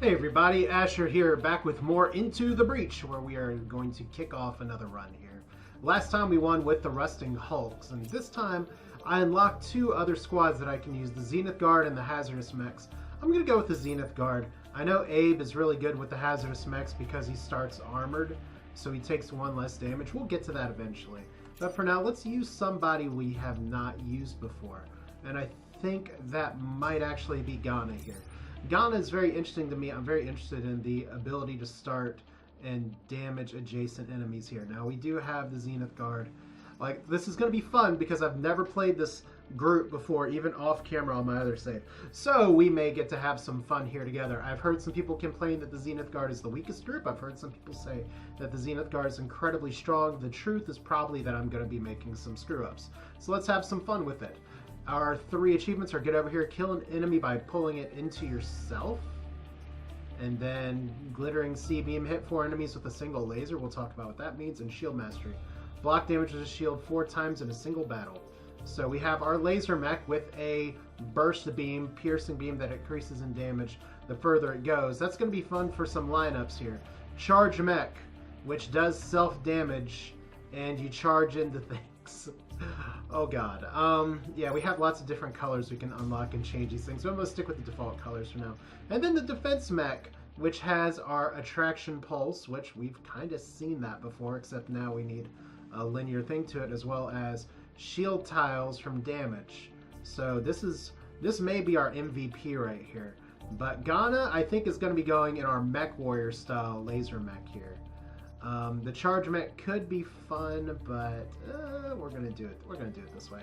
Hey everybody, Asher here, back with more Into the Breach, where we are going to kick off another run here. Last time we won with the Rusting Hulks, and this time I unlocked two other squads that I can use, the Zenith Guard and the Hazardous Mechs. I'm going to go with the Zenith Guard. I know Abe is really good with the Hazardous Mechs because he starts armored, so he takes one less damage. We'll get to that eventually. But for now, let's use somebody we have not used before, and I think that might actually be Ghana here. Ghana is very interesting to me. I'm very interested in the ability to start and damage adjacent enemies here. Now, we do have the Zenith Guard. Like, this is going to be fun because I've never played this group before, even off camera on my other save. So, we may get to have some fun here together. I've heard some people complain that the Zenith Guard is the weakest group. I've heard some people say that the Zenith Guard is incredibly strong. The truth is probably that I'm going to be making some screw-ups. So, let's have some fun with it. Our three achievements are get over here, kill an enemy by pulling it into yourself, and then glittering C-beam, hit 4 enemies with a single laser. We'll talk about what that means, and shield mastery. Block damage with a shield 4 times in a single battle. So we have our laser mech with a burst beam, piercing beam that increases in damage the further it goes. That's going to be fun for some lineups here. Charge mech, which does self-damage, and you charge into things. Oh god. Yeah, we have lots of different colors we can unlock and change these things. So I'm going to stick with the default colors for now. And then the defense mech, which has our attraction pulse, which we've kind of seen that before, except now we need a linear thing to it, as well as shield tiles from damage. So this may be our MVP right here. But Ghana, I think, is going to be going in our Mechwarrior style laser mech here. The charge mech could be fun, but we're gonna do it. We're gonna do it this way.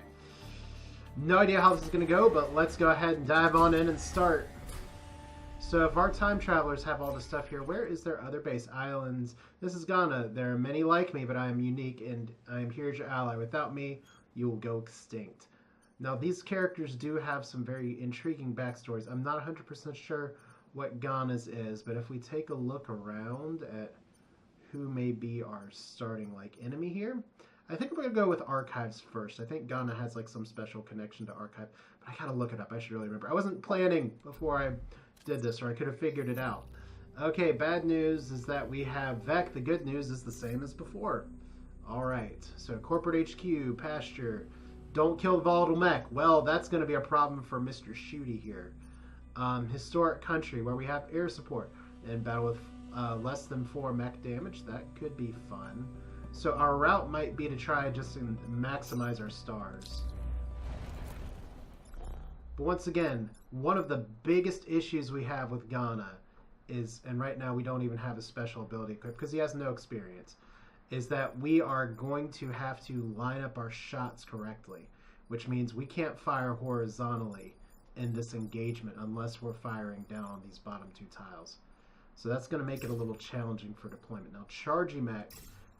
No idea how this is gonna go, but let's go ahead and dive on in and start. So if our time travelers have all this stuff here, where is their other base? Islands. This is Ghana. There are many like me, but I am unique, and I am here as your ally. Without me, you will go extinct. Now, these characters do have some very intriguing backstories. I'm not 100% sure what Ghana's is, but if we take a look around at who may be our starting enemy here, I think we're gonna go with archives first. I think Ghana has some special connection to archive, but I gotta look it up. I should really remember. I wasn't planning before I did this, or I could have figured it out. Okay, bad news is that we have Vec. The good news is the same as before. All right, so corporate HQ, pasture. Don't kill the volatile mech. Well, that's gonna be a problem for Mr. Shooty here. Historic country, where we have air support and battle with less than 4 mech damage. That could be fun. So our route might be to try just to maximize our stars. But once again, one of the biggest issues we have with Ghana is, and right now we don't even have a special ability equipped because he has no experience, is that we are going to have to line up our shots correctly, which means we can't fire horizontally in this engagement unless we're firing down on these bottom 2 tiles. So that's going to make it a little challenging for deployment. Now, Chargy Mech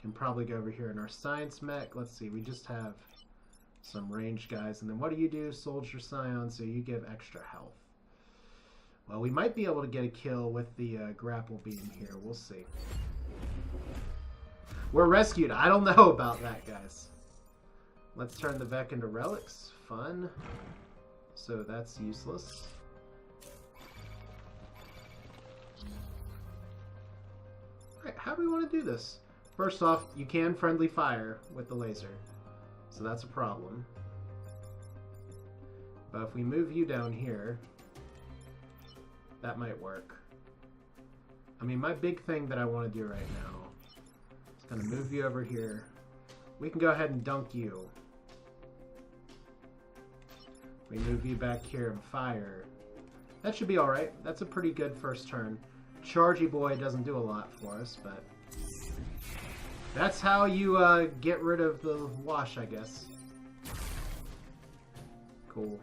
can probably go over here in our Science Mech. Let's see, we just have some ranged guys. And then what do you do? Soldier Scion, so you give extra health. Well, we might be able to get a kill with the grapple beam here. We'll see. We're rescued. I don't know about that, guys. Let's turn the Vec into relics. Fun. So that's useless. How do we want to do this? First off, you can friendly fire with the laser, so that's a problem. But if we move you down here, that might work. I mean, my big thing that I want to do right now is going to move you over here. We can go ahead and dunk you. We move you back here and fire. That should be alright. That's a pretty good first turn. Chargy Boy doesn't do a lot for us, but that's how you get rid of the wash, I guess. Cool.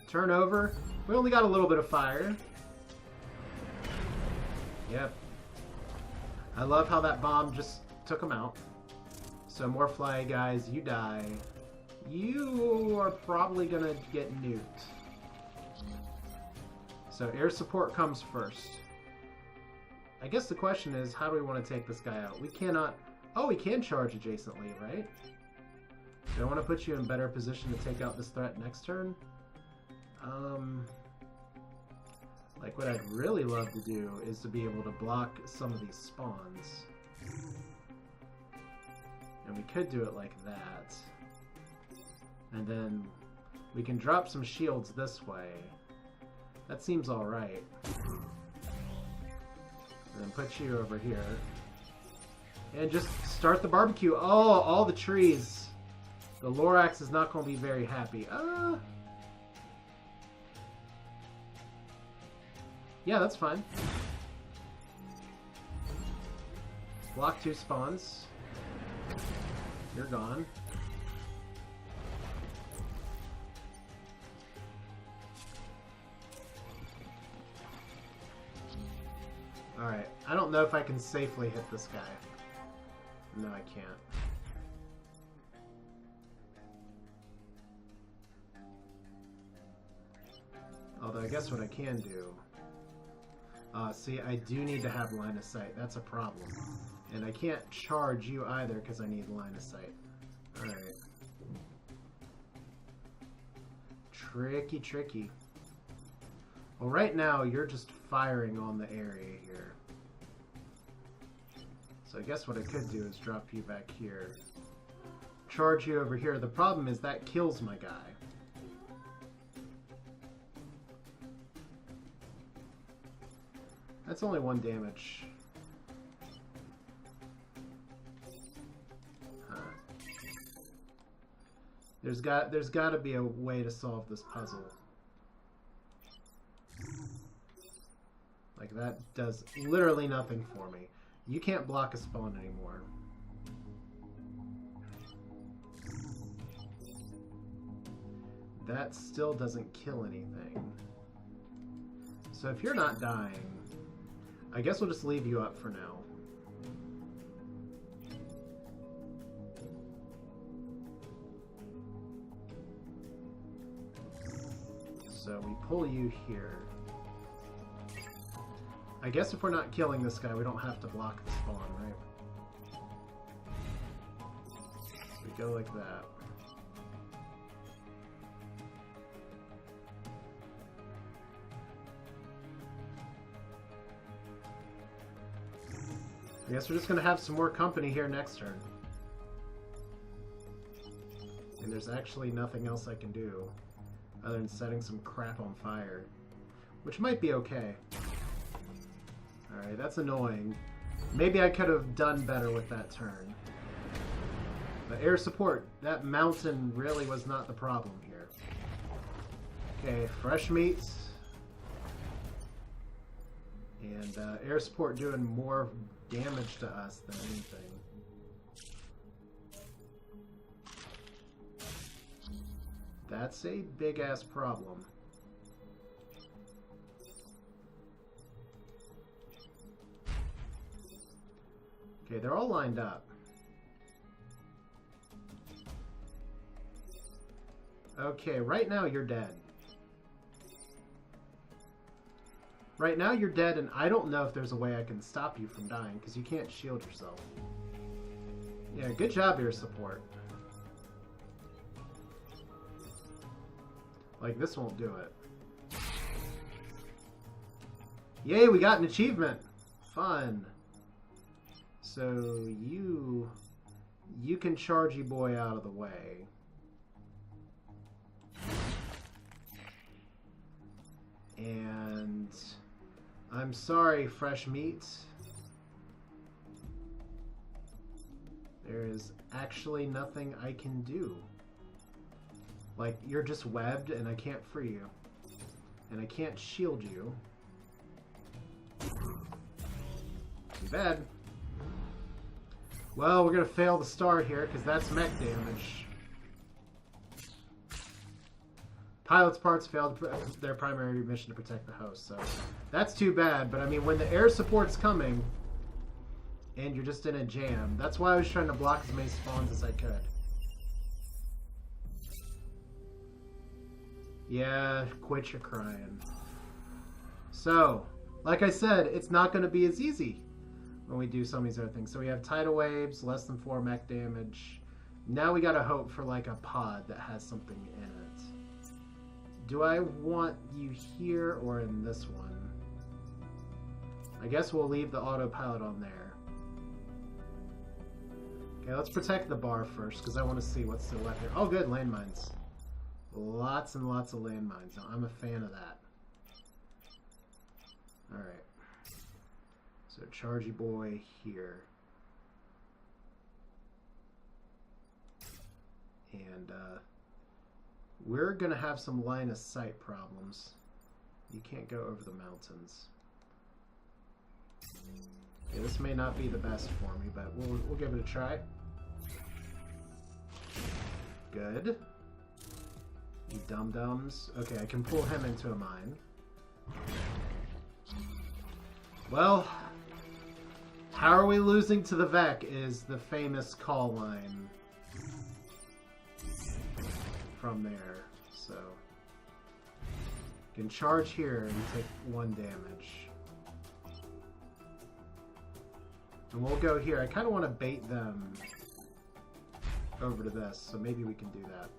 Turn over. We only got a little bit of fire. Yep. I love how that bomb just took him out. So more fly guys, you die. You are probably gonna get nuked. So air support comes first. I guess the question is, how do we want to take this guy out? We cannot... Oh, we can charge adjacently, right? Do I want to put you in better position to take out this threat next turn? Like, what I'd really love to do is to be able to block some of these spawns. And we could do it like that. And then we can drop some shields this way. That seems alright. And then put you over here. And just start the barbecue. Oh, all the trees. The Lorax is not going to be very happy. Yeah, that's fine. Block 2 spawns. You're gone. Alright, I don't know if I can safely hit this guy. No, I can't. Although I guess what I can do... see, I do need to have line of sight. That's a problem. And I can't charge you either because I need line of sight. Alright. Tricky, tricky. Well, right now, you're just firing on the area here. So I guess what I could do is drop you back here. Charge you over here. The problem is that kills my guy. That's only 1 damage. Huh. There's got to be a way to solve this puzzle. Like, that does literally nothing for me. You can't block a spawn anymore. That still doesn't kill anything. So if you're not dying, I guess we'll just leave you up for now. So we pull you here. I guess if we're not killing this guy, we don't have to block the spawn, right? So we go like that. I guess we're just going to have some more company here next turn. And there's actually nothing else I can do other than setting some crap on fire. Which might be okay. Alright, that's annoying. Maybe I could have done better with that turn. But air support, that mountain really was not the problem here. Okay, fresh meats. And air support doing more damage to us than anything. That's a big-ass problem. Okay, they're all lined up. Okay, right now you're dead. Right now you're dead, and I don't know if there's a way I can stop you from dying, because you can't shield yourself. Yeah, good job, air support. Like, this won't do it. Yay, we got an achievement! Fun. So, you can charge you boy out of the way. And... I'm sorry, fresh meat. There is actually nothing I can do. Like, you're just webbed and I can't free you. And I can't shield you. Too bad. Well, we're gonna fail the start here because that's mech damage. Pilot's parts failed their primary mission to protect the host, so that's too bad. But I mean, when the air support's coming and you're just in a jam, that's why I was trying to block as many spawns as I could. Yeah, quit your crying. So, like I said, it's not going to be as easy when we do some of these other things. So we have tidal waves, less than 4 mech damage. Now we got to hope for like a pod that has something in it. Do I want you here or in this one? I guess we'll leave the autopilot on there. Okay, let's protect the bar first, because I want to see what's still left here. Oh, good, landmines. Lots and lots of landmines. I'm a fan of that. Alright. So, Chargy Boy here. And, we're going to have some line of sight problems. You can't go over the mountains. Okay, this may not be the best for me, but we'll give it a try. Good. You dum-dums. Okay, I can pull him into a mine. Well, how are we losing to the Vec is the famous call line from there. So, you can charge here and take 1 damage. And we'll go here. I kind of want to bait them over to this, so maybe we can do that.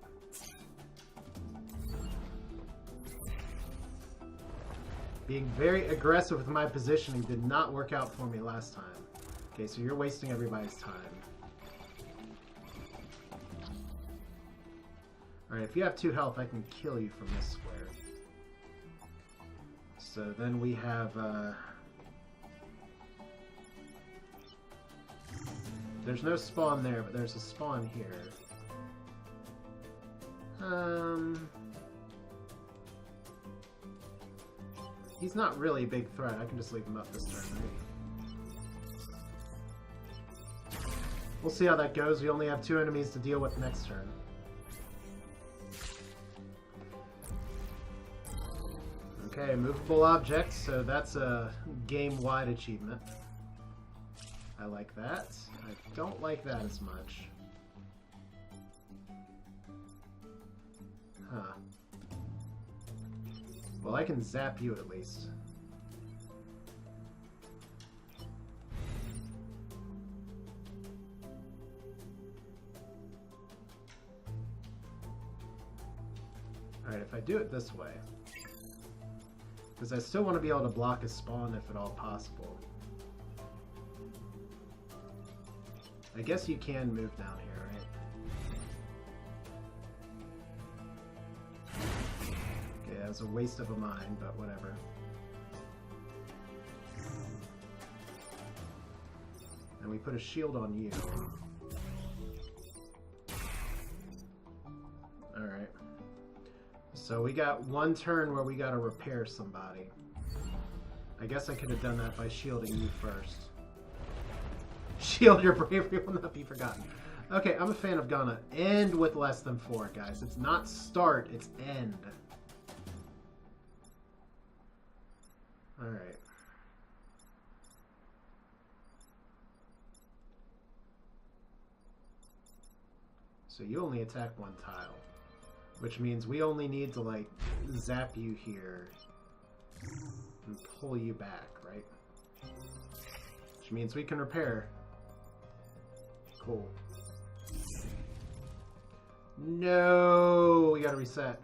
Being very aggressive with my positioning did not work out for me last time. Okay, so you're wasting everybody's time. Alright, if you have 2 health, I can kill you from this square. So then we have, there's no spawn there, but there's a spawn here. He's not really a big threat. I can just leave him up this turn, right? We'll see how that goes. We only have 2 enemies to deal with next turn. Okay, movable objects, so that's a game-wide achievement. I like that. I don't like that as much. Huh. Well, I can zap you at least. Alright, if I do it this way, because I still want to be able to block a spawn if at all possible. I guess you can move down here, right? Okay, that was a waste of a mine, but whatever. And we put a shield on you. Alright. So we got 1 turn where we gotta repair somebody. I guess I could have done that by shielding you first. Shield your bravery will not be forgotten. Okay, I'm a fan of gonna end with less than 4, guys. It's not start, it's end. Alright. So you only attack 1 tile. Which means we only need to, like, zap you here and pull you back, right? Which means we can repair. Cool. No! We gotta reset.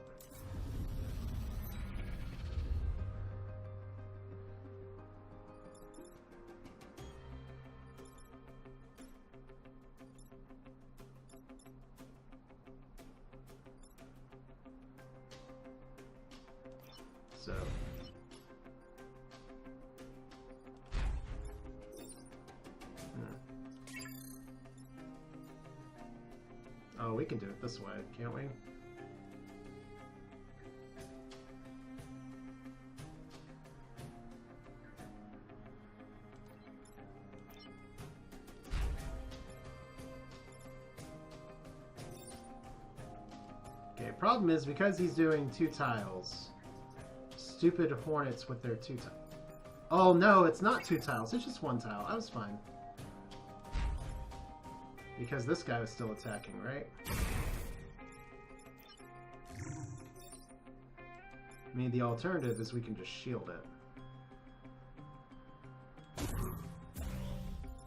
So. Oh, we can do it this way, can't we? Okay, problem is because he's doing 2 tiles. Stupid hornets with their 2 tiles. Oh no, it's not 2 tiles, it's just 1 tile. I was fine. Because this guy was still attacking, right? I mean, the alternative is we can just shield it.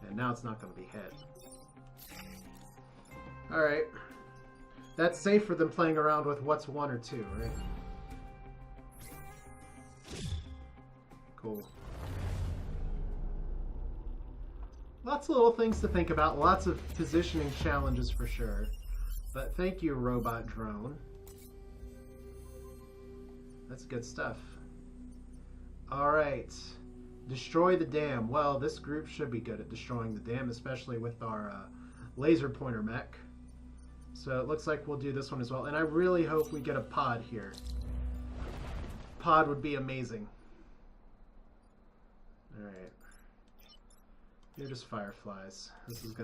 And now it's not going to be hit. Alright. That's safer than playing around with what's 1 or 2, right? Cool. Lots of little things to think about. Lots of positioning challenges for sure. But thank you, robot drone. That's good stuff. Alright. Destroy the dam. Well, this group should be good at destroying the dam, especially with our laser pointer mech. So it looks like we'll do this one as well. And I really hope we get a pod here. Pod would be amazing. Alright. You're just fireflies. This is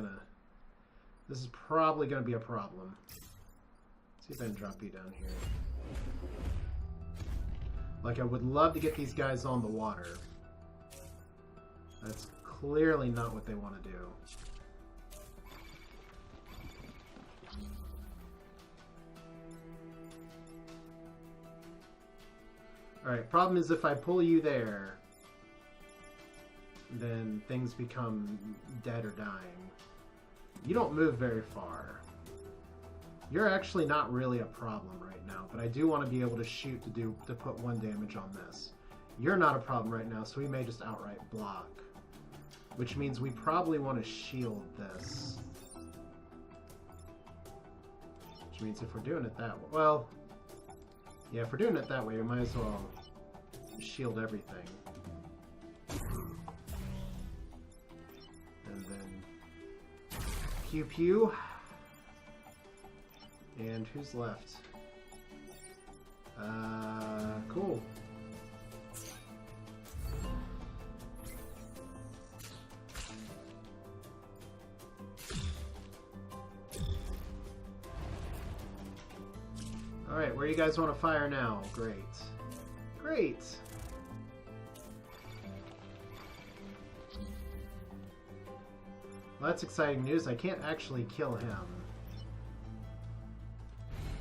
probably gonna be a problem. Let's see if I can drop you down here. Like, I would love to get these guys on the water. That's clearly not what they want to do. Alright, problem is if I pull you there, then things become dead or dying. You don't move very far. You're actually not really a problem right now, but I do want to be able to shoot to put 1 damage on this. You're not a problem right now, so we may just outright block. Which means we probably want to shield this. Which means if we're doing it that way... Well, yeah, if we're doing it that way, we might as well shield everything. And then... Pew pew. And who's left? Cool. Alright, where you guys want to fire now? Great. Great! Well, that's exciting news. I can't actually kill him.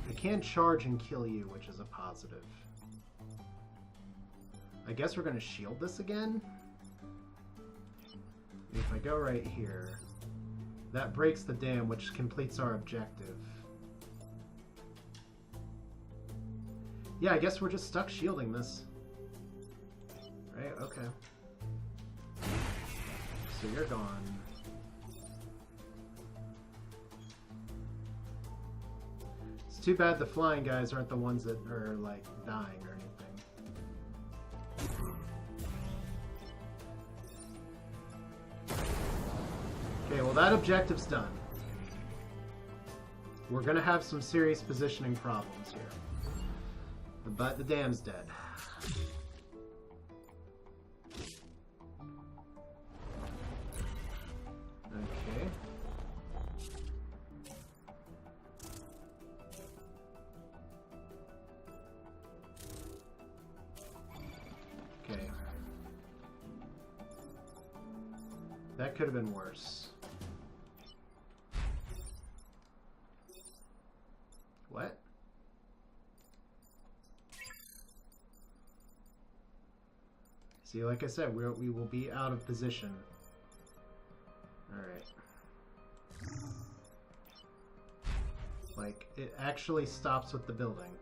I can charge and kill you, which is a positive. I guess we're going to shield this again? If I go right here, that breaks the dam, which completes our objective. Yeah, I guess we're just stuck shielding this. Right, okay. So you're gone. It's too bad the flying guys aren't the ones that are, like, dying or anything. Okay, well that objective's done. We're gonna have some serious positioning problems here. But the dam's dead. Okay. Okay. That could have been worse. What? See, like I said, we will be out of position. Alright. Like, it actually stops with the building.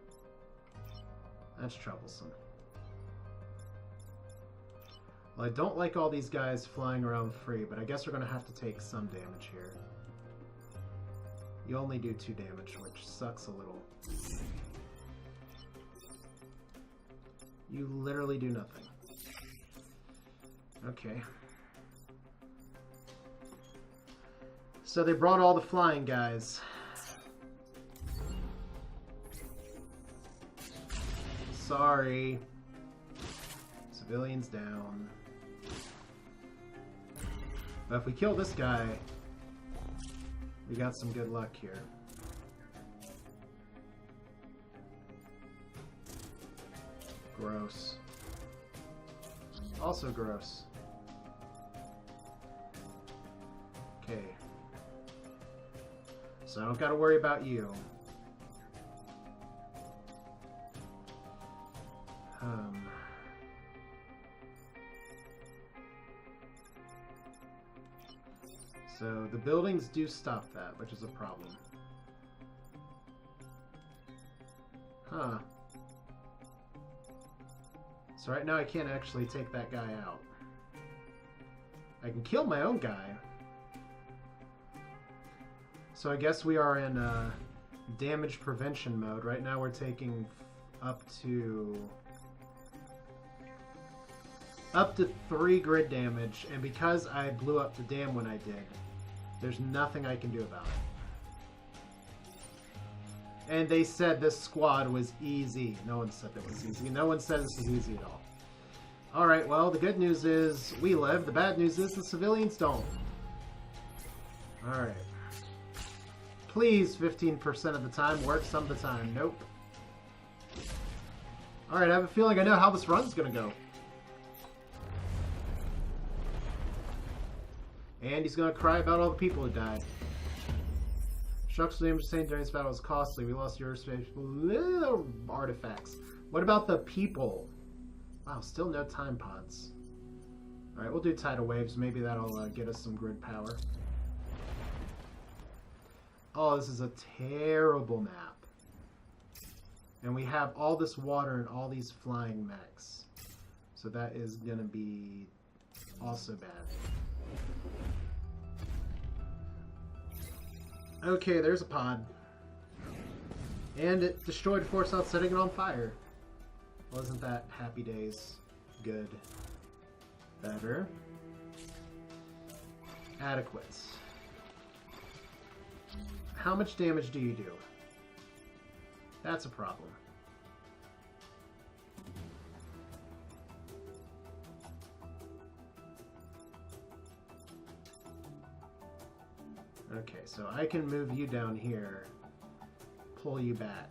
That's troublesome. Well, I don't like all these guys flying around free, but I guess we're going to have to take some damage here. You only do 2 damage, which sucks a little. You literally do nothing. Okay. So they brought all the flying guys. Sorry. Civilians down. But if we kill this guy, we got some good luck here. Gross. Also gross. Okay. So I don't gotta worry about you. So the buildings do stop that, which is a problem. Huh. So right now I can't actually take that guy out. I can kill my own guy, So I guess we are in damage prevention mode. Right now we're taking up to 3 grid damage, and because I blew up the dam when I did, there's nothing I can do about it. And they said this squad was easy. No one said it was easy. No one said this was easy at all. Alright, well, the good news is we live. The bad news is the civilians don't. Alright. Please, 15% of the time work, some of the time. Nope. Alright, I have a feeling I know how this run's gonna go. And he's gonna cry about all the people who died. Structural damage sustained during this battle was costly. We lost your little artifacts. What about the people? Wow, still no time pods. Alright, we'll do tidal waves. Maybe that'll get us some grid power. Oh, this is a terrible map. And we have all this water and all these flying mechs. So that is gonna be also bad. Okay, there's a pod. And it destroyed Fort South, setting it on fire. Wasn't that happy days? Good. Better. Adequate. How much damage do you do? That's a problem. Okay, so I can move you down here, pull you back.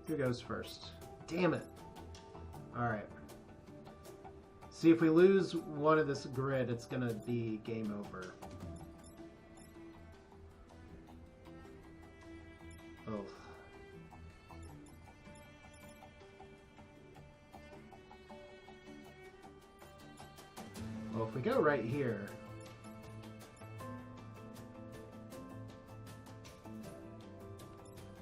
Who goes first? Damn it! Alright. See, if we lose one of this grid, it's gonna be game over. Oh. Well, if we go right here...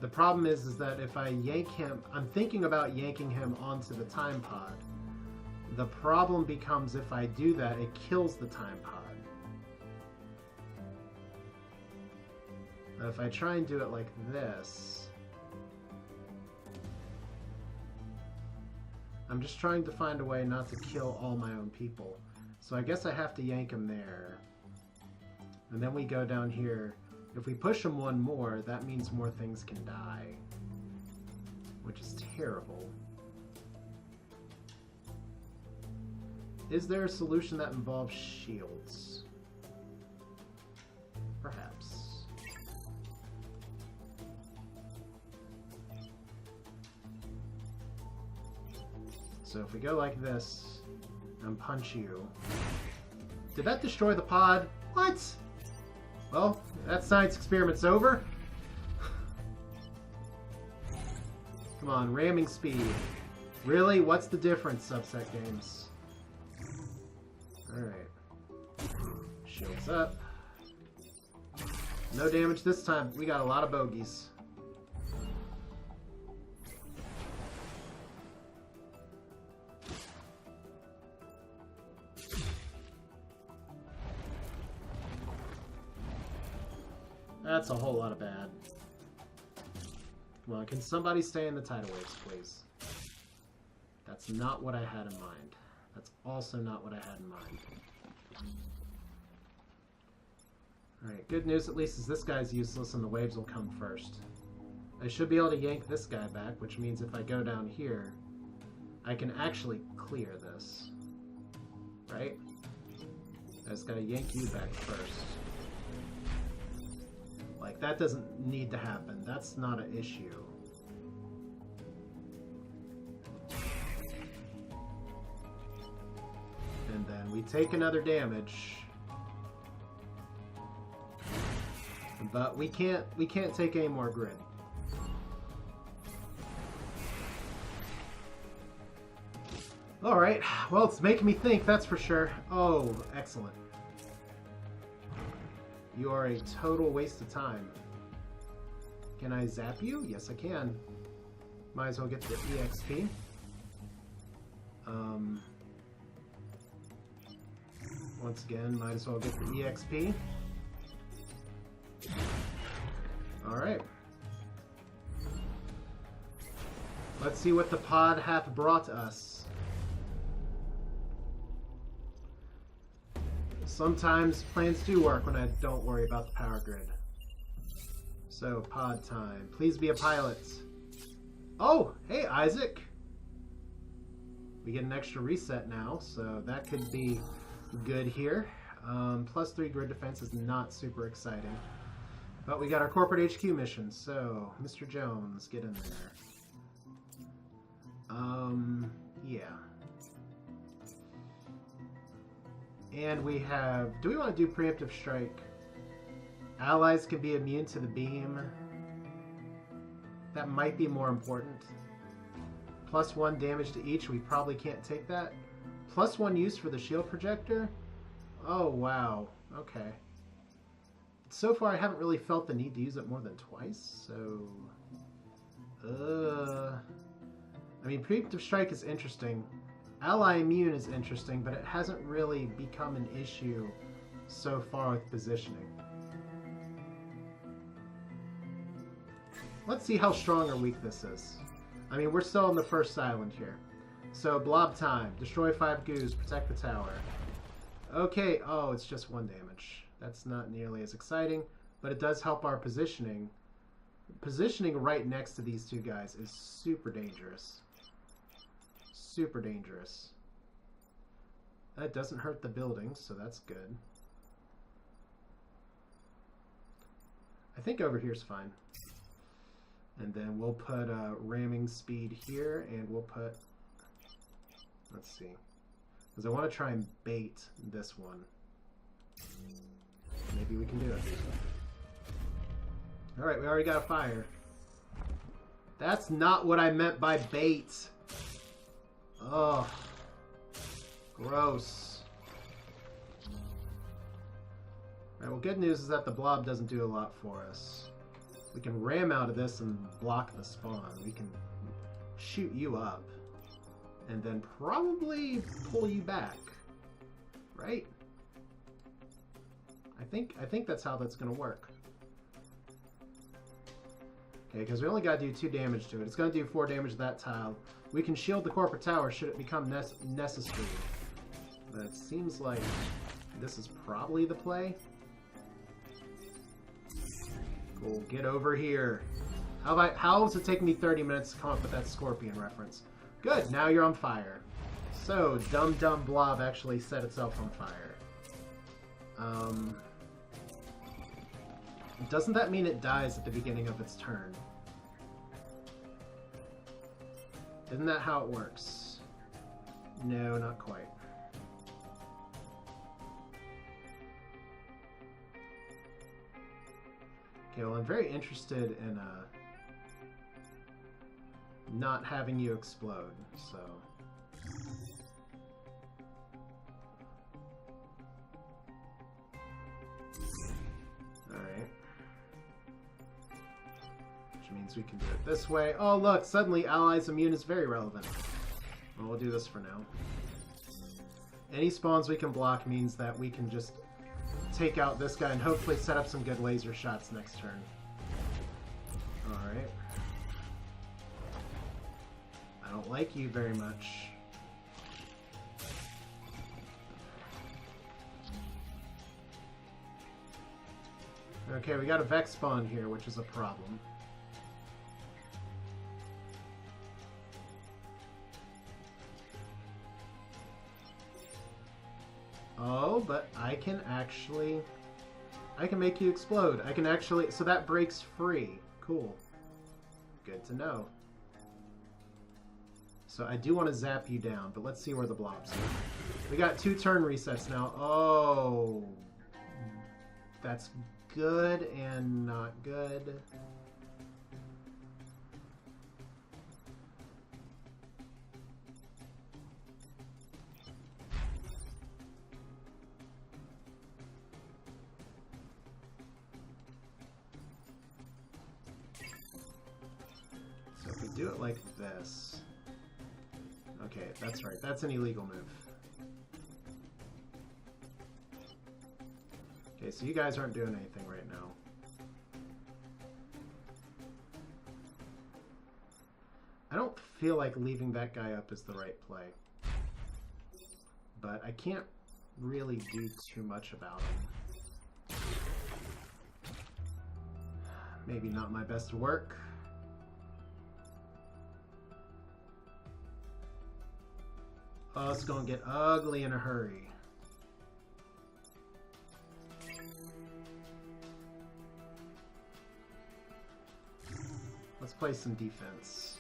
The problem is that if I yank him... I'm thinking about yanking him onto the time pod. The problem becomes if I do that, it kills the time pod. Now if I try and do it like this... I'm just trying to find a way not to kill all my own people. So I guess I have to yank him there. And then we go down here. If we push him one more, that means more things can die. Which is terrible. Is there a solution that involves shields? Perhaps. So if we go like this and punch you... Did that destroy the pod? What? Well, that science experiment's over. Come on, ramming speed. Really? What's the difference, subset games? Alright. Shields up. No damage this time. We got a lot of bogeys. That's a whole lot of bad. Come on, can somebody stay in the tidal waves, please? That's not what I had in mind. That's also not what I had in mind. Alright, good news at least is this guy's useless and the waves will come first. I should be able to yank this guy back, which means if I go down here, I can actually clear this. Right? I just gotta yank you back first. Like, that doesn't need to happen. That's not an issue. And then we take another damage. But we can't take any more grid. Alright, well, it's making me think, that's for sure. Oh, excellent. You are a total waste of time. Can I zap you? Yes, I can. Might as well get the EXP. 1 Once again, might as well get the EXP. Alright. Let's see what the pod hath brought us. Sometimes plans do work when I don't worry about the power grid. So, pod time. Please be a pilot. Oh, hey, Isaac. We get an extra reset now, so that could be good here. +3 grid defense is not super exciting. But we got our corporate HQ mission, so Mr. Jones, get in there. Yeah. And we have... Do we want to do preemptive strike? Allies can be immune to the beam. That might be more important. +1 damage to each. We probably can't take that. +1 use for the shield projector. Oh, wow. Okay. So far, I haven't really felt the need to use it more than twice, so... I mean, preemptive strike is interesting. Ally immune is interesting, but it hasn't really become an issue so far with positioning. Let's see how strong or weak this is. I mean, we're still on the first island here. So, blob time. Destroy 5 goos. Protect the tower. Okay. Oh, it's just 1 damage. That's not nearly as exciting, but it does help our positioning. Positioning right next to these two guys is super dangerous. Super dangerous. That doesn't hurt the buildings, so that's good. I think over here's fine. And then we'll put ramming speed here, and we'll put... Let's see. Because I want to try and bait this one. Maybe we can do it. Alright, we already got a fire. That's not what I meant by bait. Ugh. Gross. Alright, well, good news is that the blob doesn't do a lot for us. We can ram out of this and block the spawn. We can shoot you up. And then probably pull you back. Right? I think that's how that's going to work. Okay, because we only got to do 2 damage to it. It's going to do 4 damage to that tile. We can shield the corporate tower should it become necessary. But it seems like this is probably the play. Cool, get over here. How does it take me 30 minutes to come up with that scorpion reference? Good, now you're on fire. So, dumb blob actually set itself on fire. Doesn't that mean it dies at the beginning of its turn? Isn't that how it works? No, not quite. Okay, well, I'm very interested in not having you explode, so... Alright. Which means we can do it this way. Oh, look! Suddenly Allies immune is very relevant. Well, we'll do this for now. Any spawns we can block means that we can just take out this guy and hopefully set up some good laser shots next turn. Alright. I don't like you very much. Okay, we got a Vex spawn here, which is a problem. Oh, but I can make you explode. I can actually, so that breaks free. Cool. Good to know. So I do want to zap you down, but let's see where the blobs are. We got 2 turn resets now. Oh, that's good and not good. So if we do it like this... Okay, that's right. That's an illegal move. Okay, so you guys aren't doing anything right now. I don't feel like leaving that guy up is the right play. But I can't really do too much about him. Maybe not my best work. Oh, it's gonna get ugly in a hurry. Let's play some defense.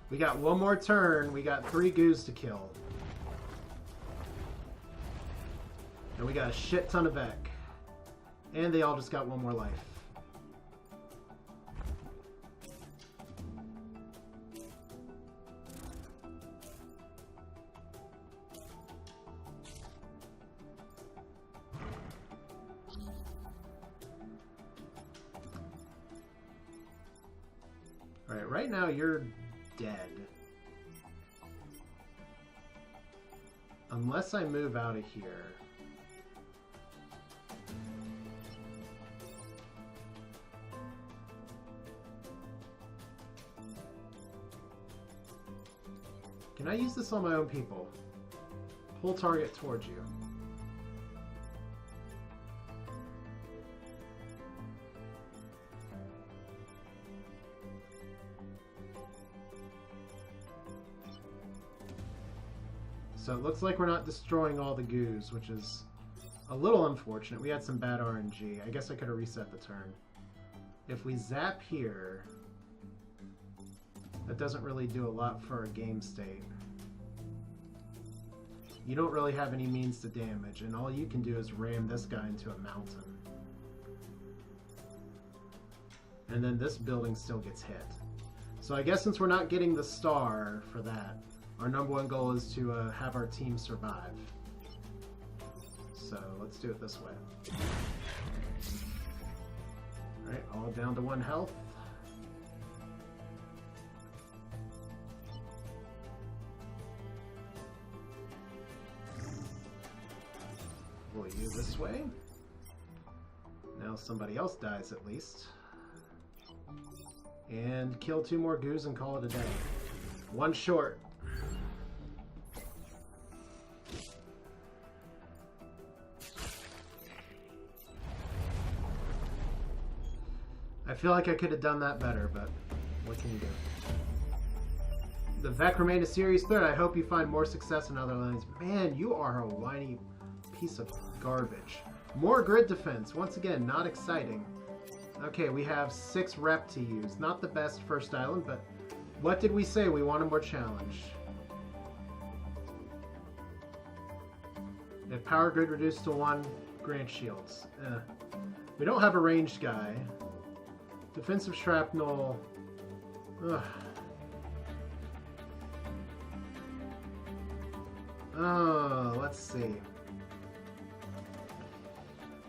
We got one more turn. We got 3 goos to kill. And we got a shit ton of Vec. And they all just got 1 more life. Alright, right now you're dead. Unless I move out of here. Can I use this on my own people? Pull target towards you. So it looks like we're not destroying all the goos, which is a little unfortunate. We had some bad RNG. I guess I could have reset the turn. If we zap here, that doesn't really do a lot for a game state. You don't really have any means to damage, and all you can do is ram this guy into a mountain. And then this building still gets hit. So I guess since we're not getting the star for that, our #1 goal is to have our team survive. So let's do it this way. Alright, all down to 1 health. Roll you this way. Now somebody else dies at least. And kill 2 more goos and call it a day. 1 short. I feel like I could have done that better, but what can you do? The Vec remained a series threat. I hope you find more success in other lanes. Man, you are a whiny piece of garbage. More grid defense. Once again, not exciting. Okay, we have 6 rep to use. Not the best first island, but what did we say? We want a more challenge. If power grid reduced to 1, grant shields. We don't have a ranged guy. Defensive shrapnel. Ugh. Oh, let's see.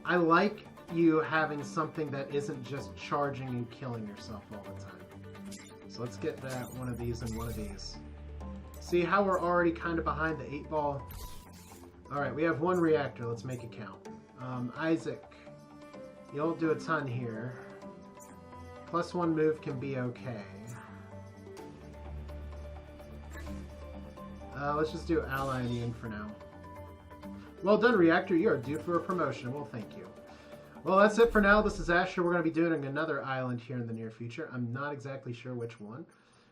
I like you having something that isn't just charging and killing yourself all the time. So let's get that, one of these and one of these. See how we're already kind of behind the 8 ball? Alright, we have 1 reactor. Let's make it count. Isaac, you don't do a ton here. +1 move can be okay. Let's just do ally immune for now. Well done, Reactor. You are due for a promotion. Well, thank you. Well, that's it for now. This is Asher. We're going to be doing another island here in the near future. I'm not exactly sure which one.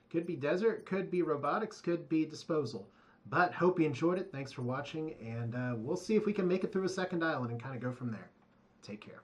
Could be desert, could be robotics, could be disposal. But hope you enjoyed it. Thanks for watching, and we'll see if we can make it through a second island and kind of go from there. Take care.